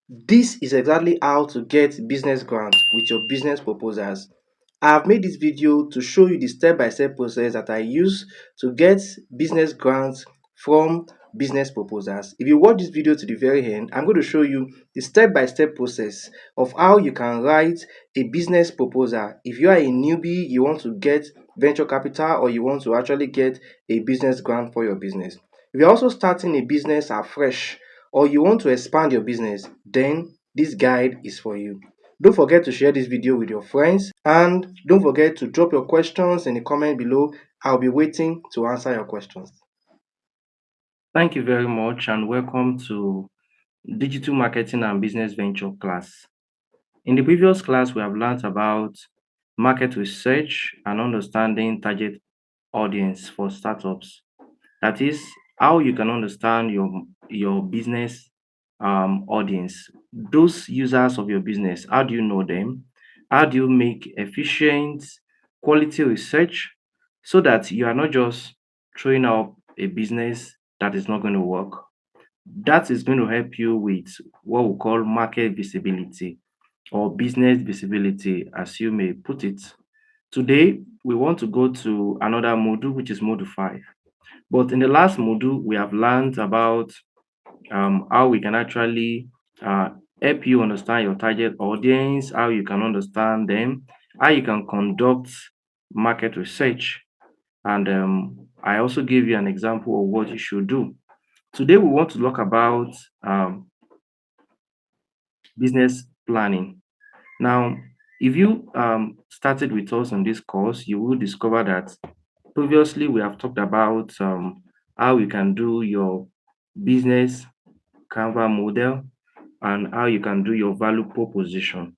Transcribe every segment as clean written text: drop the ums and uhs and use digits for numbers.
This is exactly how to get business grants with your business proposals. I have made this video to show you the step-by-step process that I use to get business grants from business proposals. If you watch this video to the very end, I'm going to show you the step-by-step process of how you can write a business proposal. If you are a newbie, you want to get venture capital, or you want to actually get a business grant for your business. If you're also starting a business afresh, or you want to expand your business, then this guide is for you. Don't forget to share this video with your friends, and don't forget to drop your questions in the comment below. I'll be waiting to answer your questions. Thank you very much, and welcome to Digital Marketing and Business Venture class. In the previous class, we have learned about market research and understanding target audience for startups. That is how you can understand your business audience, those users of your business. How do you know them? How do you make efficient quality research so that you are not just throwing up a business that is not going to work? That is going to help you with what we call market visibility or business visibility, as you may put it. Today, we want to go to another module, which is module 5. But in the last module, we have learned about how we can actually uh, help you understand your target audience, how you can understand them, how you can conduct market research. And I also gave you an example of what you should do. Today, we want to talk about business planning. Now, if you started with us on this course, you will discover that previously we have talked about how you can do your business Canva model and how you can do your value proposition.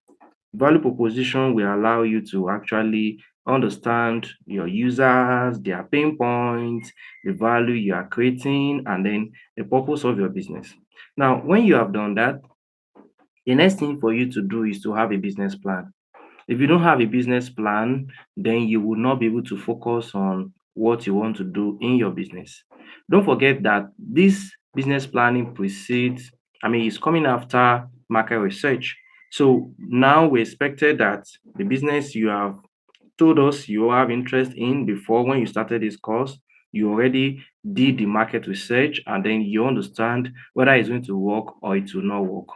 Value proposition will allow you to actually understand your users, their pain points, the value you are creating, and then the purpose of your business. Now, when you have done that, the next thing for you to do is to have a business plan. If you don't have a business plan, then you will not be able to focus on what you want to do in your business. Don't forget that this business planning precedes, it's coming after market research. So now we expected that the business you have told us you have interest in before when you started this course, you already did the market research and then you understand whether it's going to work or it will not work.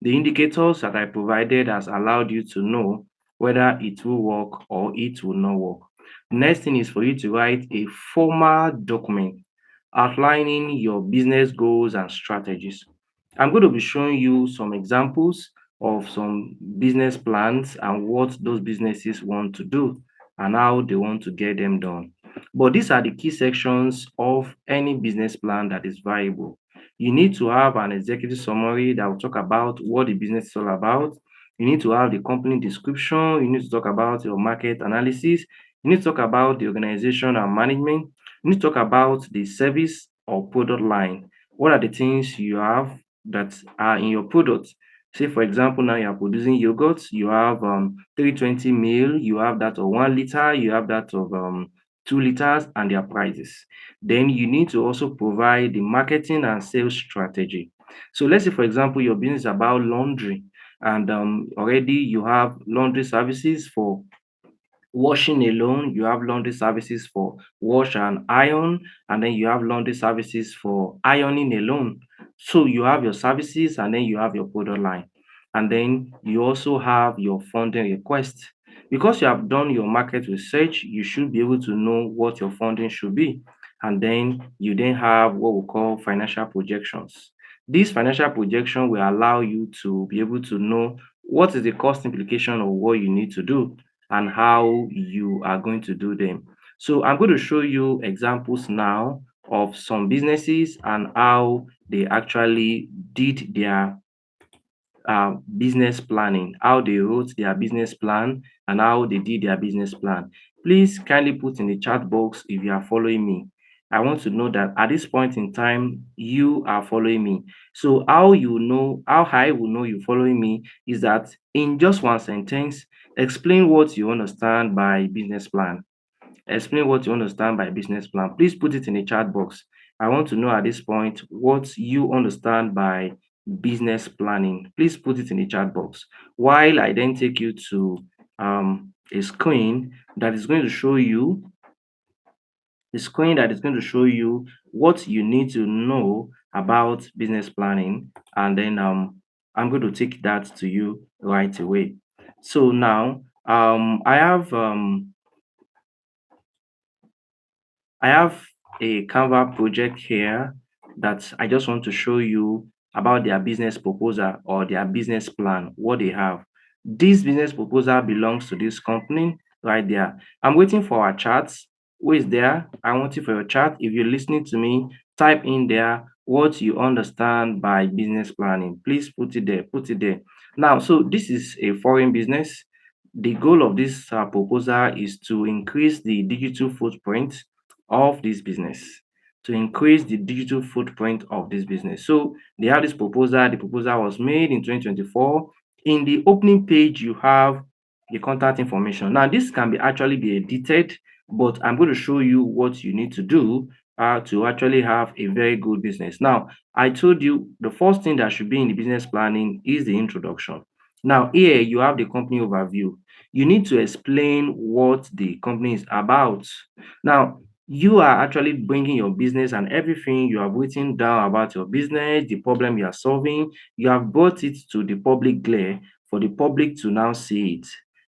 The indicators that I provided has allowed you to know whether it will work or it will not work. Next thing is for you to write a formal document outlining your business goals and strategies. I'm going to be showing you some examples of some business plans and what those businesses want to do and how they want to get them done. But these are the key sections of any business plan that is viable. You need to have an executive summary that will talk about what the business is all about. You need to have the company description. You need to talk about your market analysis. You need to talk about the organization and management. You need to talk about the service or product line. What are the things you have that are in your product? Say, for example, now you are producing yogurt, you have 320 ml, you have that of 1 liter, you have that of 2 liters, and their prices. Then you need to also provide the marketing and sales strategy. So let's say, for example, your business is about laundry, and already you have laundry services for washing alone, you have laundry services for wash and iron, and then you have laundry services for ironing alone. So you have your services and then you have your product line. And then you also have your funding request. Because you have done your market research, you should be able to know what your funding should be. And then you then have what we call financial projections. This financial projection will allow you to be able to know what is the cost implication of what you need to do and how you are going to do them. So I'm going to show you examples now of some businesses and how they actually did their business planning, how they wrote their business plan and how they did their business plan. Please kindly put in the chat box if you are following me. I want to know that at this point in time, you are following me. So how I will know you following me is that in just one sentence, explain what you understand by business plan. Explain what you understand by business plan. Please put it in the chat box. I want to know at this point what you understand by business planning? Please put it in the chat box. While I then take you to a screen that is going to show you what you need to know about business planning, and then I'm going to take that to you right away. So now I have a Canva project here that I just want to show you about their business proposal or their business plan, what they have. This business proposal belongs to this company right there. I'm waiting for our charts. Who is there? I want you for your chart. If you're listening to me, type in there what you understand by business planning. Please put it there. Put it there. Now, so this is a foreign business. The goal of this proposal is to increase the digital footprint of this business, to increase the digital footprint of this business. So they have this proposal. The proposal was made in 2024. In the opening page, you have the contact information. Now, this can be actually be edited, but I'm going to show you what you need to do to actually have a very good business. Now, I told you the first thing that should be in the business planning is the introduction. Now, here you have the company overview. You need to explain what the company is about. Now, you are actually bringing your business and everything you have written down about your business, the problem you are solving, you have brought it to the public glare for the public to now see it.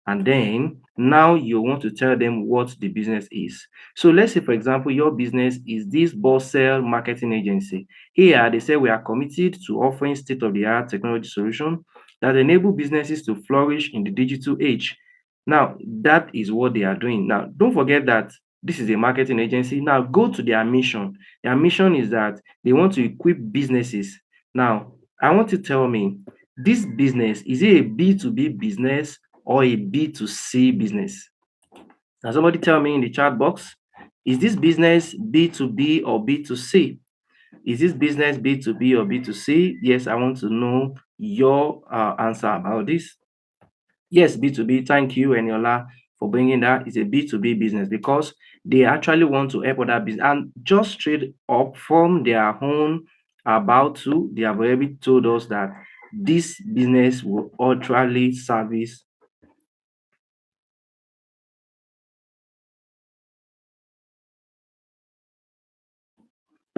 And then now you want to tell them what the business is. So let's say, for example, your business is this Bossell marketing agency. Here, they say we are committed to offering state-of-the-art technology solutions that enable businesses to flourish in the digital age. Now, that is what they are doing. Now, don't forget that this is a marketing agency. Now, go to their mission. Their mission is that they want to equip businesses. Now, I want to tell me, this business, is it a B2B business or a B2C business? Now, somebody tell me in the chat box, is this business B2B or B2C? Is this business B2B or B2C? Yes, I want to know your answer about this. Yes, B2B. Thank you, Eniola, for bringing that. It's a B2B business because they actually want to help other business. And just straight up from their own about to, they have already told us that this business will ultimately service.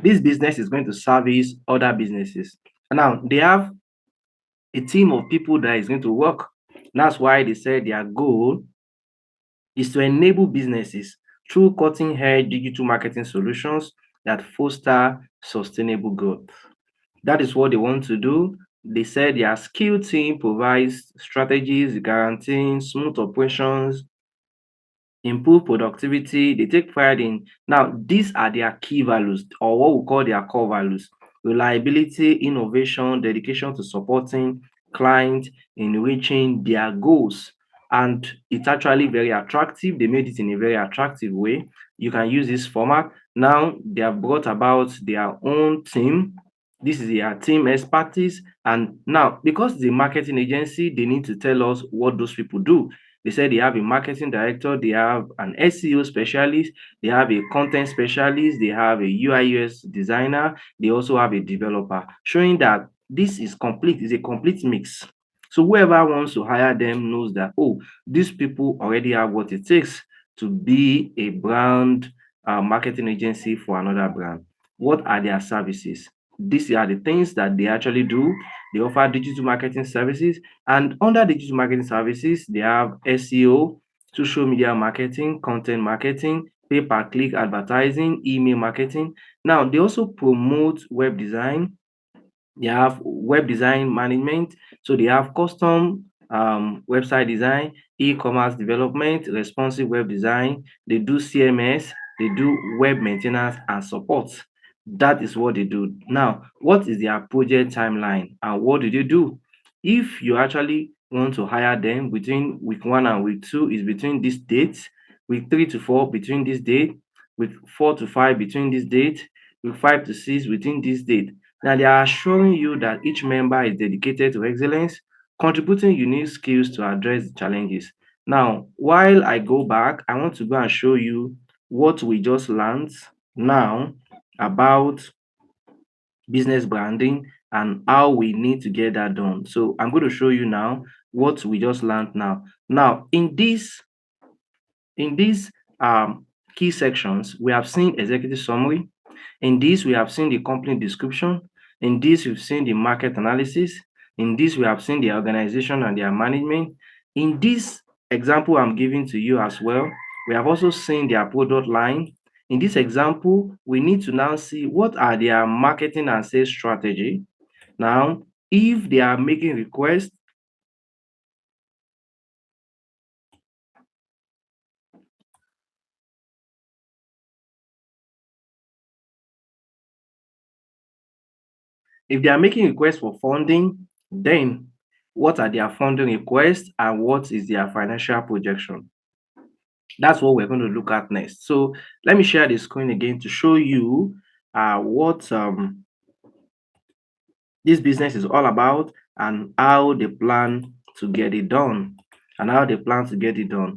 This business is going to service other businesses. Now, they have a team of people that is going to work. That's why they said their goal is to enable businesses through cutting-edge digital marketing solutions that foster sustainable growth. That is what they want to do. They said their skill team provides strategies guaranteeing smooth operations, improve productivity. They take pride in. Now, these are their key values, or what we call their core values: reliability, innovation, dedication to supporting clients in reaching their goals. And it's actually very attractive. They made it in a very attractive way. You can use this format. Now, they have brought about their own team. This is their team expertise. And now, because the marketing agency, they need to tell us what those people do. They said they have a marketing director, they have an SEO specialist, they have a content specialist, they have a UI UX designer, they also have a developer, showing that this is complete, it's a complete mix. So whoever wants to hire them knows that, oh, these people already have what it takes to be a brand marketing agency for another brand. What are their services? These are the things that they actually do. They offer digital marketing services, and under digital marketing services, they have SEO, social media marketing, content marketing, pay-per-click advertising, email marketing. Now, they also promote web design. They have web design management. So they have custom website design, e-commerce development, responsive web design. They do CMS, they do web maintenance and support. That is what they do. Now, what is their project timeline and what do they do? If you actually want to hire them between week 1 and week 2 is between this date, week 3 to 4 between this date, week 4 to 5 between this date, week 5 to 6 within this date. Now, they are assuring you that each member is dedicated to excellence, contributing unique skills to address the challenges. Now, while I go back, I want to go and show you what we just learned now about business branding and how we need to get that done. So I'm going to show you now what we just learned now. Now, in these key sections, we have seen executive summary. In this, we have seen the company description. In this, we've seen the market analysis. In this, we have seen the organization and their management. In this example I'm giving to you as well, we have also seen their product line. In this example, we need to now see what are their marketing and sales strategy. Now, if they are making requests, if they are making requests for funding, then what are their funding requests and what is their financial projection? That's what we're going to look at next. So let me share the screen again to show you what this business is all about and how they plan to get it done.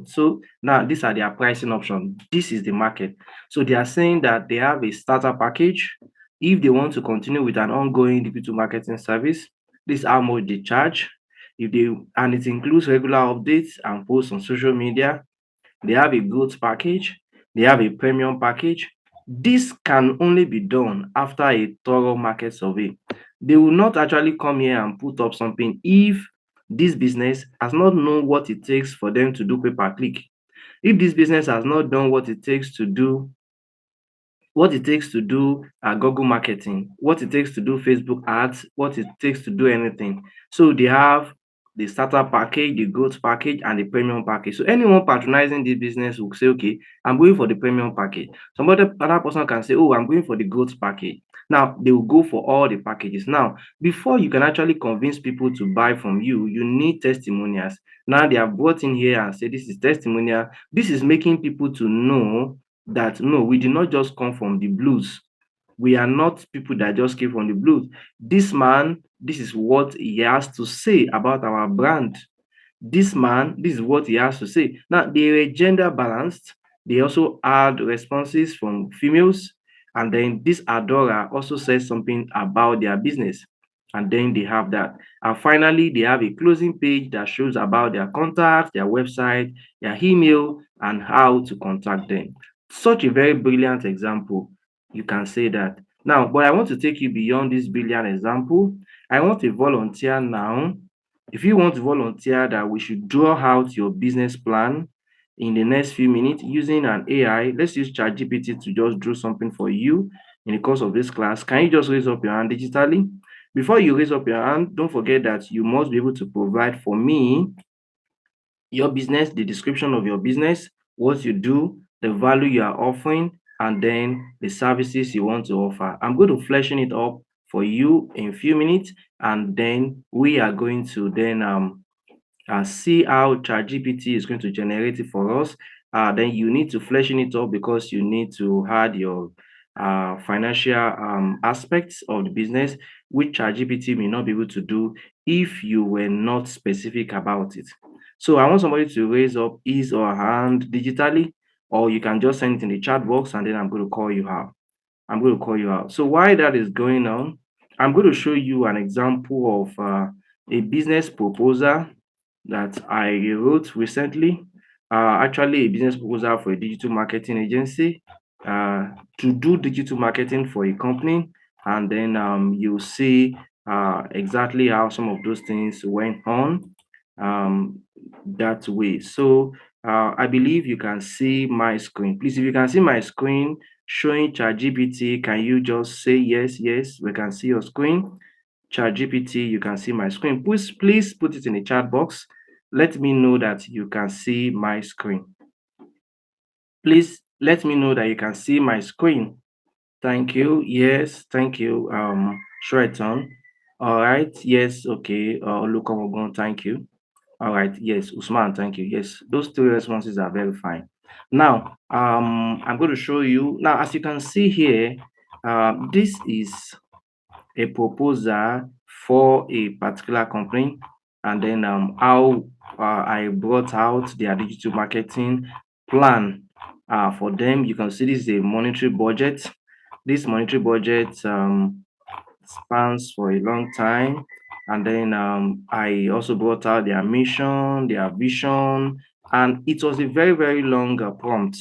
So now these are their pricing options. This is the market. So they are saying that they have a starter package. If they want to continue with an ongoing digital marketing service, this is how much they charge. If they and it includes regular updates and posts on social media. They have a growth package, they have a premium package. This can only be done after a thorough market survey. They will not actually come here and put up something if this business has not known what it takes for them to do pay-per-click. If this business has not done Google marketing, what it takes to do Facebook ads, what it takes to do anything. So they have the starter package, the growth package, and the premium package. So anyone patronizing this business will say, okay, I'm going for the premium package. Some other person can say, oh, I'm going for the growth package. Now they will go for all the packages. Now, before you can actually convince people to buy from you, you need testimonials. Now they have brought in here and say this is testimonial. This is making people to know that no, we did not just come from the blues. We are not people that just came from the blues. This man, this is what he has to say about our brand. This man, this is what he has to say. Now, they were gender balanced. They also had responses from females. And then this Adora also says something about their business. And then they have that. And finally, they have a closing page that shows about their contact, their website, their email, and how to contact them. Such a very brilliant example. You can say that. Now, but I want to take you beyond this brilliant example. I want a volunteer now. If you want to volunteer that we should draw out your business plan in the next few minutes using an AI, let's use ChatGPT to just draw something for you in the course of this class. Can you just raise up your hand digitally? Before you raise up your hand, don't forget that you must be able to provide for me your business, the description of your business, what you do, the value you are offering, and then the services you want to offer. I'm going to fleshing it up for you in a few minutes, and then we are going to then see how ChatGPT is going to generate it for us. Then you need to fleshing it up because you need to add your financial aspects of the business, which ChatGPT may not be able to do if you were not specific about it. So I want somebody to raise up his or her hand digitally, or you can just send it in the chat box and then I'm going to call you out. So while that is going on, I'm going to show you an example of a business proposal that I wrote recently. Actually, a business proposal for a digital marketing agency to do digital marketing for a company. And then you'll see exactly how some of those things went on that way. So I believe you can see my screen. Please, if you can see my screen showing ChatGPT, can you just say yes, yes, we can see your screen. ChatGPT, you can see my screen. Please put it in the chat box. Let me know that you can see my screen. Please let me know that you can see my screen. Thank you. Yes, thank you. Shreton. All right. Yes, okay. Olukomogun, thank you. All right. Yes, Usman, thank you. Yes, those three responses are very fine. Now, I'm going to show you. Now, as you can see here, this is a proposal for a particular company, and then how I brought out their digital marketing plan for them. You can see this is a monetary budget. This monetary budget spans for a long time. And then I also brought out their mission, their vision, and it was a very, very long prompt.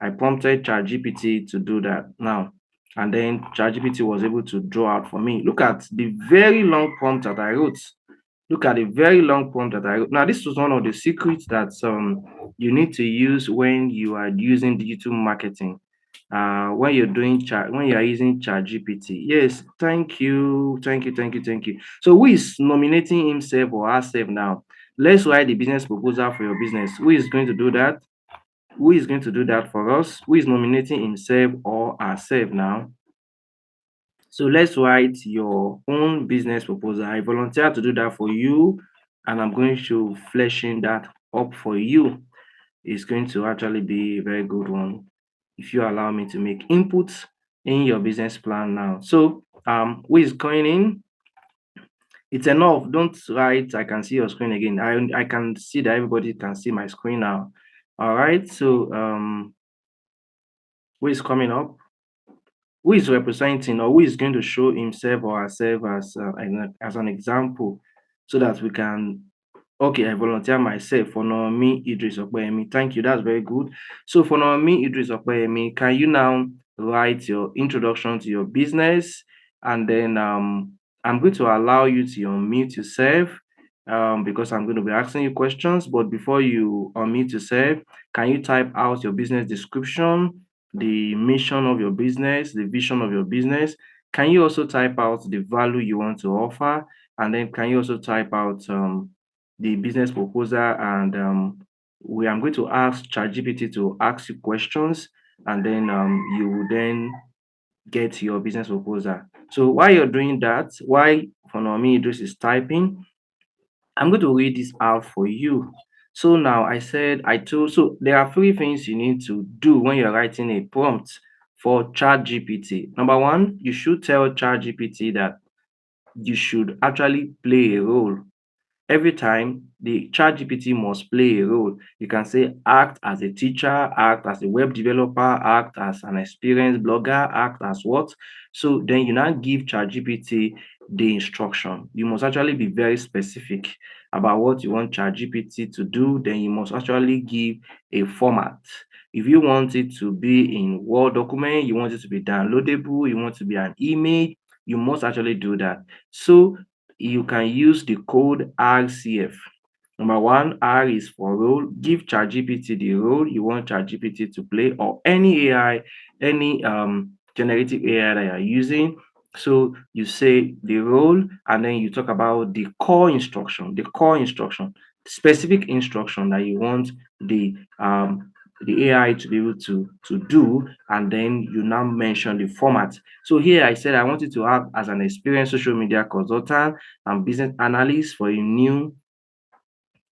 I prompted ChatGPT to do that now. And then ChatGPT was able to draw out for me. Look at the very long prompt that I wrote. Look at the very long prompt that I wrote. Now, this was one of the secrets that you need to use when you are using digital marketing. When you're doing chat, when you are using ChatGPT. Yes, thank you, thank you, thank you, thank you. So, who is nominating himself or herself now? Let's write the business proposal for your business. Who is going to do that? Who is going to do that for us? Who is nominating himself or herself now? So let's write your own business proposal. I volunteer to do that for you, and I'm going to fleshing that up for you. It's going to actually be a very good one if you allow me to make inputs in your business plan now. So who is going in? It's enough. Don't write I can see your screen again. I can see that everybody can see my screen now. All right. So who is coming up? Who is representing or who is going to show himself or herself as an example so that we can. Okay, I volunteer myself for Naomi Idris Okoyemi. Thank you. That's very good. So for Naomi Idris Okoyemi, can you now write your introduction to your business? And then I'm going to allow you to unmute yourself because I'm going to be asking you questions. But before you unmute yourself, can you type out your business description, the mission of your business, the vision of your business? Can you also type out the value you want to offer? And then can you also type out the business proposal, and I'm going to ask ChatGPT to ask you questions, and then you will then get your business proposal. So while you're doing that, while Fonomi Idris is typing, I'm going to read this out for you. So now so there are three things you need to do when you're writing a prompt for ChatGPT. Number one, you should tell ChatGPT that you should actually play a role. Every time the ChatGPT must play a role. You can say act as a teacher, act as a web developer, act as an experienced blogger, act as what. So then you now give ChatGPT the instruction. You must actually be very specific about what you want ChatGPT to do. Then you must actually give a format. If you want it to be in Word document, you want it to be downloadable, you want it to be an image, you must actually do that. So you can use the code RCF. Number one, R is for role. Give ChatGPT the role you want ChatGPT to play, or any AI, any generative AI that you're using. So you say the role, and then you talk about the core instruction, specific instruction that you want the AI to be able to do, and then you now mention the format. So here I said I wanted to have as an experienced social media consultant and business analyst for a new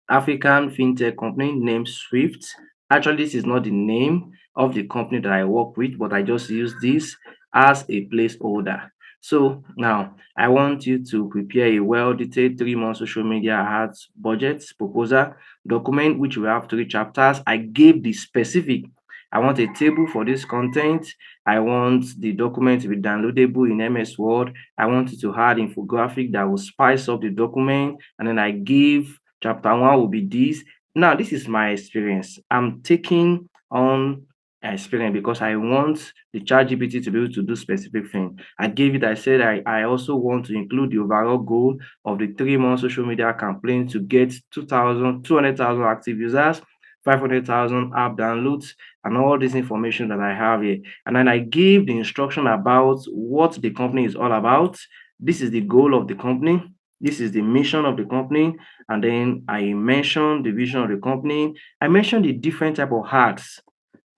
African fintech company named Swift. Actually, this is not the name of the company that I work with, but I just use this as a placeholder. So now I want you to prepare a well-detailed 3-month social media ads budget proposal document, which will have 3 chapters. I gave the specific. I want a table for this content. I want the document to be downloadable in MS Word. I want it to add infographic that will spice up the document. And then I give chapter 1 will be this. Now, this is my experience. I'm taking on experience because I want the ChatGPT to be able to do specific things. I said I also want to include the overall goal of the 3-month social media campaign to get 200,000 active users, 500,000 app downloads, and all this information that I have here. And then I gave the instruction about what the company is all about. This is the goal of the company. This is the mission of the company. And then I mentioned the vision of the company. I mentioned the different type of ads.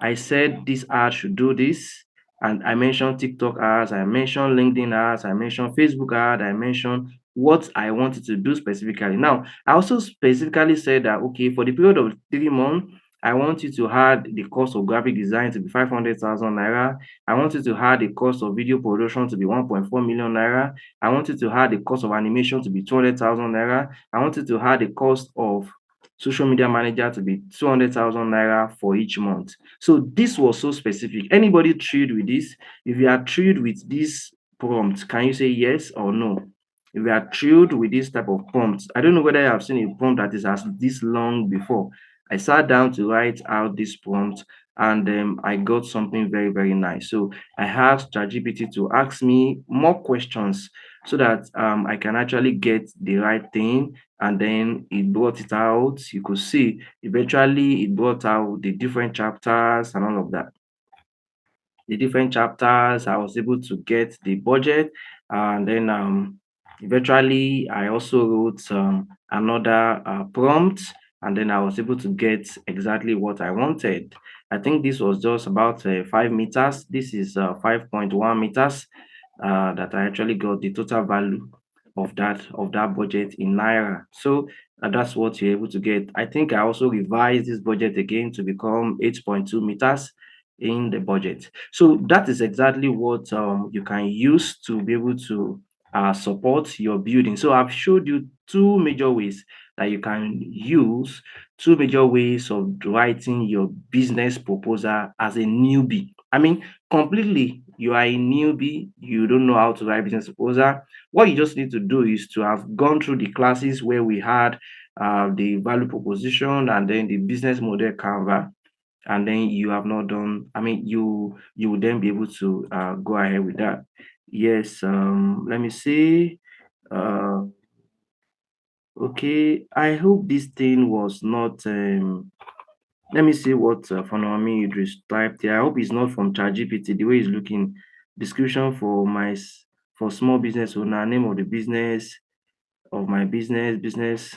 I said this ad should do this. And I mentioned TikTok ads, I mentioned LinkedIn ads, I mentioned Facebook ad, I mentioned what I wanted to do specifically. Now, I also specifically said that, okay, for the period of 3 months, I want you to add the cost of graphic design to be 500,000 naira. I want you to add the cost of video production to be 1.4 million naira. I want you to add the cost of animation to be 200,000 naira. I want you to add the cost of social media manager to be 200,000 naira for each month. So this was so specific. Anybody thrilled with this? If you are thrilled with this prompt. Can you say yes or no? If you are thrilled with this type of prompt, I don't know whether you have seen a prompt that is as this long before. I sat down to write out this prompt, and I got something very, very nice. So I asked ChatGPT to ask me more questions so that I can actually get the right thing. And then it brought it out. You could see eventually it brought out the different chapters and all of that. The different chapters. I was able to get the budget, and then eventually I also wrote another prompt, and then I was able to get exactly what I wanted. I think this was just about 5 meters. This is 5.1 meters that I actually got the total value of that budget in naira. So that's what you're able to get. I think I also revised this budget again to become 8.2 meters in the budget. So that is exactly what you can use to be able to support your building. So I've showed you two major ways that you can use, two major ways of writing your business proposal as a newbie. I mean, completely, you are a newbie, you don't know how to write business proposal. What you just need to do is to have gone through the classes where we had the value proposition and then the business model Canva, and then you have not done, I mean, you will then be able to go ahead with that. Yes, let me see. uh okay, I hope this thing was not let me see what Fanami Idris typed here. I hope it's not from ChatGPT. The way it's looking, description for for small business owner, name of the business of my business,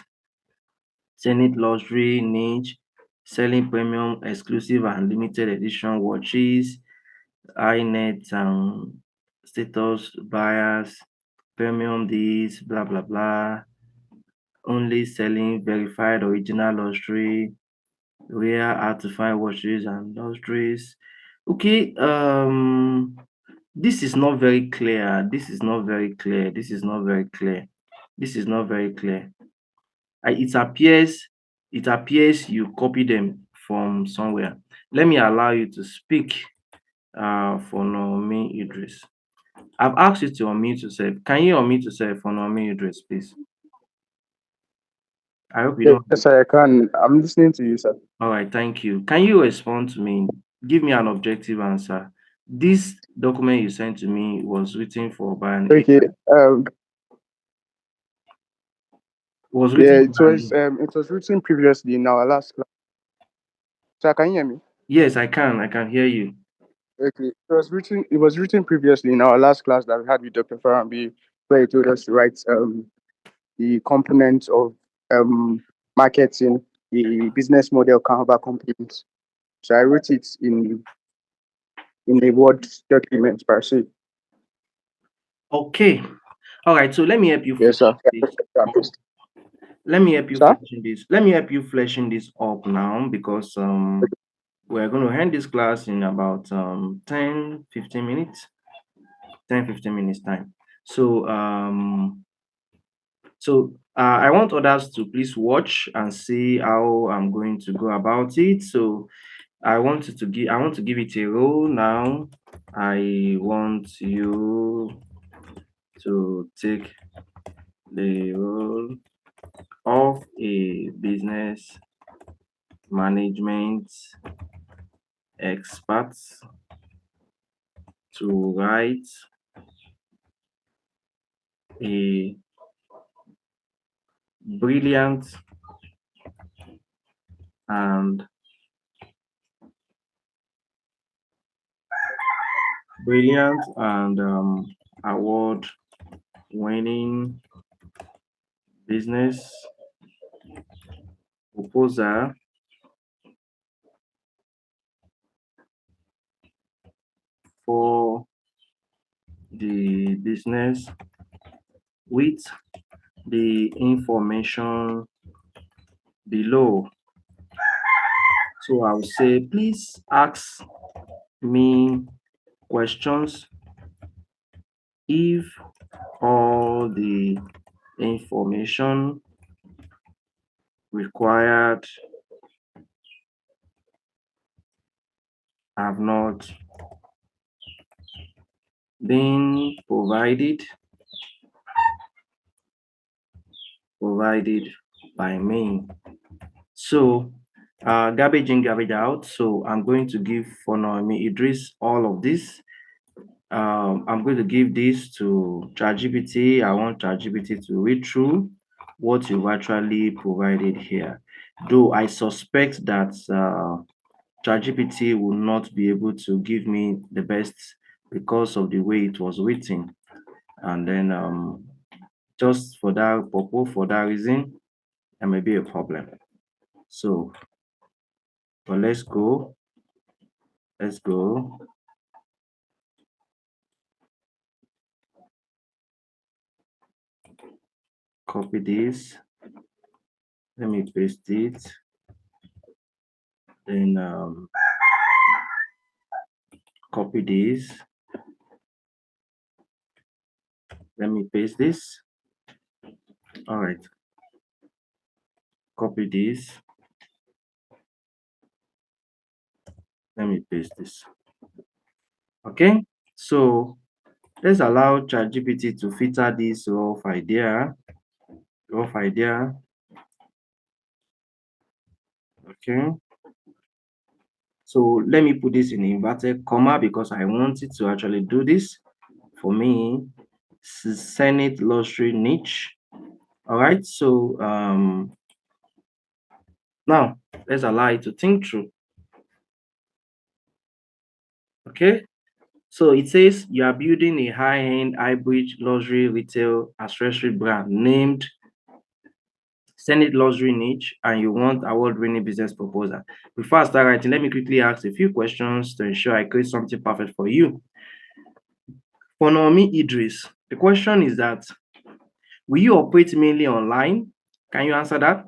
Zenith luxury niche, selling premium, exclusive and limited edition watches, high net status buyers, premium this, blah blah blah, only selling verified original luxury, rare hard to find watches and luxuries. Okay, this is not very clear. This is not very clear. This is not very clear. This is not very clear. It appears you copy them from somewhere. Let me allow you to speak for Naomi Idris. I've asked you to unmute yourself. Can you unmute yourself for Naomi Idris, please? I hope you don't. Yes, sir, I can. I'm listening to you, sir. All right, thank you. Can you respond to me? Give me an objective answer. This document you sent to me was written for by an Okay. was Yeah, written by an it was written previously in our last class. Sir, can you hear me? Yes, I can hear you. Okay. It was written previously in our last class that we had with Dr. Farambi, where he told us to write the components of um marketing, the business model Canva components. So I wrote it in a Word document per se. Okay. All right. So let me help you Yes, flesh sir. this up. Let me help you Sir? fleshing this. Let me help you fleshing this up now, because we're going to end this class in about 10-15 minutes. 10-15 minutes time. So I want others to please watch and see how I'm going to go about it. So I want to give it a role now. I want you to take the role of a business management expert to write a brilliant and award winning business proposal for the business with the information below. So I'll say, please ask me questions if all the information required have not being provided by me. So garbage in, garbage out. So I'm going to give Fonomi Idris all of this. I'm going to give this to ChatGPT. I want ChatGPT to read through what you've actually provided here. Though I suspect that ChatGPT will not be able to give me the best because of the way it was written. And then just for that purpose, for that reason, there may be a problem. So, but let's go. Let's go. Copy this. Let me paste it. Then copy this. Let me paste this. All right. Copy this. Let me paste this. Okay. So let's allow ChatGPT to filter this rough idea. Rough idea. Okay. So let me put this in inverted comma because I want it to actually do this for me. Senate luxury niche. All right. So now let's allow it to think through. Okay. So it says you are building a high-end hybrid luxury retail accessory brand named Senate Luxury Niche, and you want award-winning business proposal. Before I start writing, let me quickly ask a few questions to ensure I create something perfect for you. For Naomi Idris, the question is that, will you operate mainly online? Can you answer that?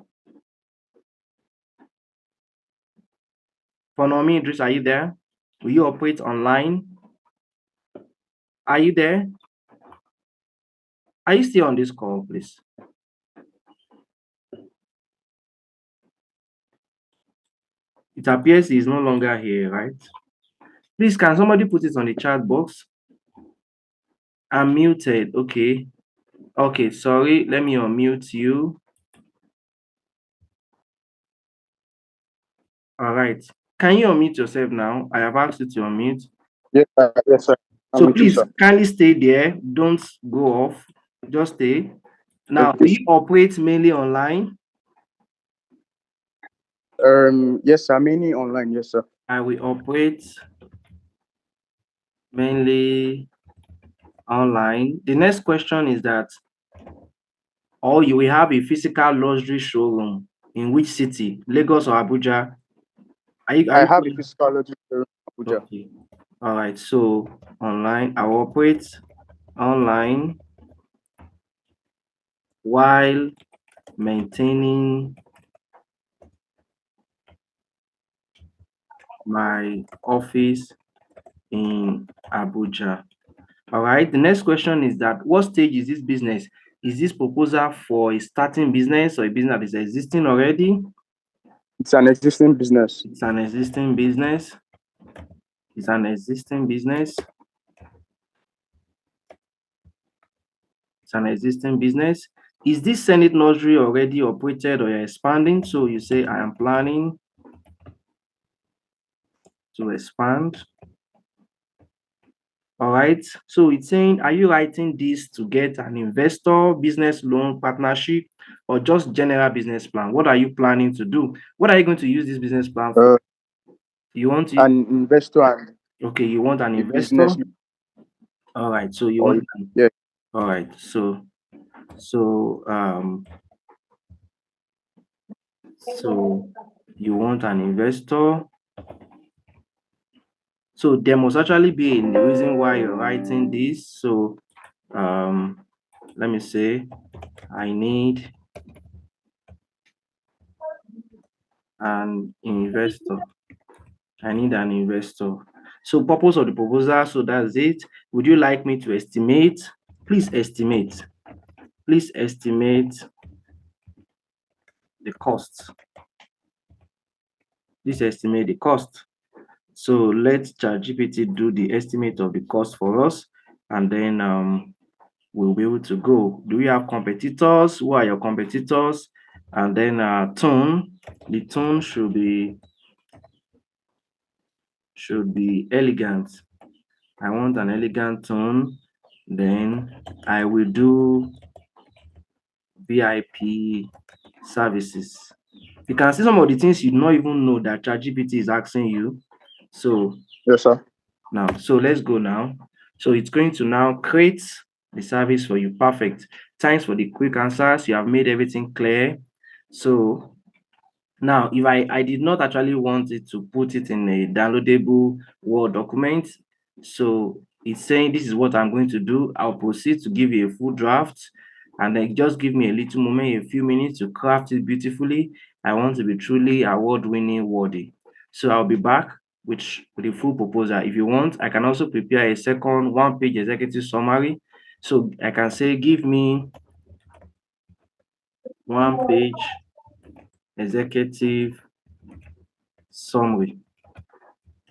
For Naomi Idris, are you there? Will you operate online? Are you there? Are you still on this call, please? It appears he is no longer here, right? Please, can somebody put it on the chat box? I'm muted. Okay. Okay, sorry. Let me unmute you. All right. Can you unmute yourself now? I have asked you to unmute. Yes, sir. I'm So with you, please sir. kindly stay there. Don't go off. Just stay. Now, Okay. do you operate mainly online? Yes, sir. Mainly online. Yes, sir. I will operate mainly online. The next question is that, or you will have a physical luxury showroom in which city? Lagos or Abuja? Are I you have a clear? physical logic in Abuja. Okay. All right. So online, I will operate online while maintaining my office in Abuja. All right. The next question is that, what stage is this business? Is this proposal for a starting business or a business that is existing already? It's an existing business. It's an existing business. It's an existing business. It's an existing business. Is this Senate nursery already operated or you're expanding? So you say, I am planning to expand. All right. So it's saying, are you writing this to get an investor, business loan, partnership, or just general business plan? What are you planning to do? What are you going to use this business plan for? Uh, You want to, an investor and okay, you want an a investor. business All right. So you or want an, yeah. all right. So you want an investor. So there must actually be a reason why you're writing this. So um, let me say, I need an investor. I need an investor. So purpose of the proposal, so that's it. Would you like me to estimate? Please estimate. Please estimate the cost. Please estimate the cost. So let ChatGPT do the estimate of the cost for us. and then we'll be able to go. Do you have competitors? Who are your competitors? And then tone. The tone should be elegant. I want an elegant tone. Then I will do VIP services. You can see some of the things you not even know that ChatGPT is asking you. So Yes, sir. so let's go now. So it's going to now create the service for you. Perfect. Thanks for the quick answers. You have made everything clear. So now, if I did not actually want it to put it in a downloadable Word document, so it's saying this is what I'm going to do. I'll proceed to give you a full draft, and then just give me a little moment, a few minutes to craft it beautifully. I want to be truly award-winning worthy. So I'll be back with a full proposal. If you want, I can also prepare a second one-page executive summary. So I can say, give me one-page executive summary.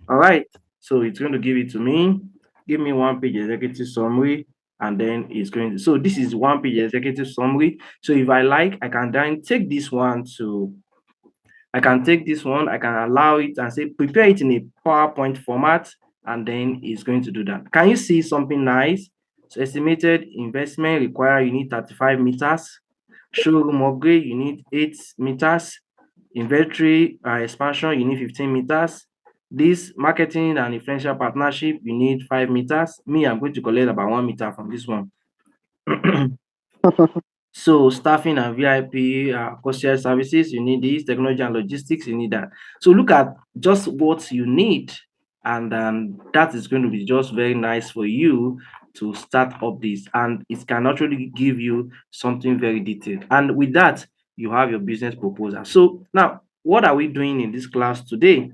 All right. So it's going to give it to me. Give me one page executive summary, and then it's going to. So this is one page executive summary. So if I like, I can then take this one to. I can take this one. I can allow it and say prepare it in a PowerPoint format, and then it's going to do that. Can you see something nice? So estimated investment require you need 35 meters. Showroom upgrade you need 8 meters. Inventory expansion, you need 15 meters. This marketing and influential partnership, you need 5 meters. Me, I'm going to collect about 1 meter from this one. So staffing and VIP concierge services, you need this. Technology and logistics, you need that. So look at just what you need, and that is going to be just very nice for you to start up this, and it can actually give you something very detailed. And with that, you have your business proposal. So now, what are we doing in this class today?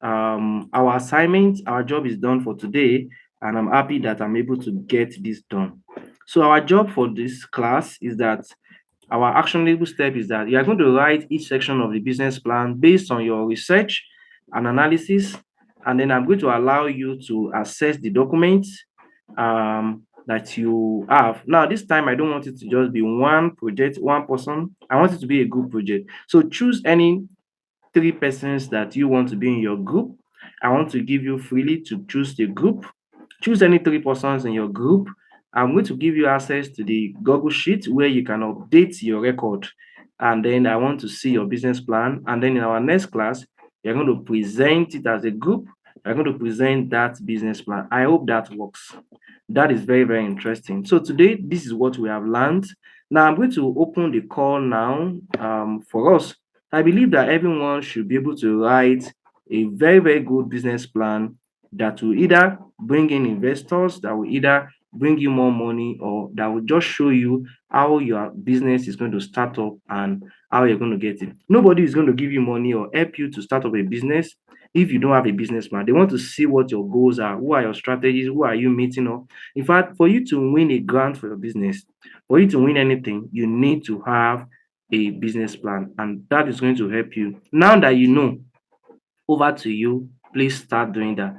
Our assignment, our job is done for today, and I'm happy that I'm able to get this done. So our job for this class is that our actionable step is that you are going to write each section of the business plan based on your research and analysis, and then I'm going to allow you to assess the documents that you have. Now, this time I don't want it to just be one project, one person. I want it to be a group project. So choose any 3 persons that you want to be in your group. I want to give you freely to choose the group. Choose any 3 persons in your group. I'm going to give you access to the Google Sheet where you can update your record. And then I want to see your business plan. And then in our next class, you're going to present it as a group. You're going to present that business plan. I hope that works. That is very, very interesting. So today, this is what we have learned. Now I'm going to open the call now for us. I believe that everyone should be able to write a very, very good business plan that will either bring in investors, that will either bring you more money, or that will just show you how your business is going to start up and how you're going to get it. Nobody is going to give you money or help you to start up a business if you don't have a business plan. They want to see what your goals are, who are your strategies, who are you meeting up. In fact, for you to win a grant for your business, for you to win anything, you need to have a business plan, and that is going to help you. Now that you know, over to you. Please start doing that.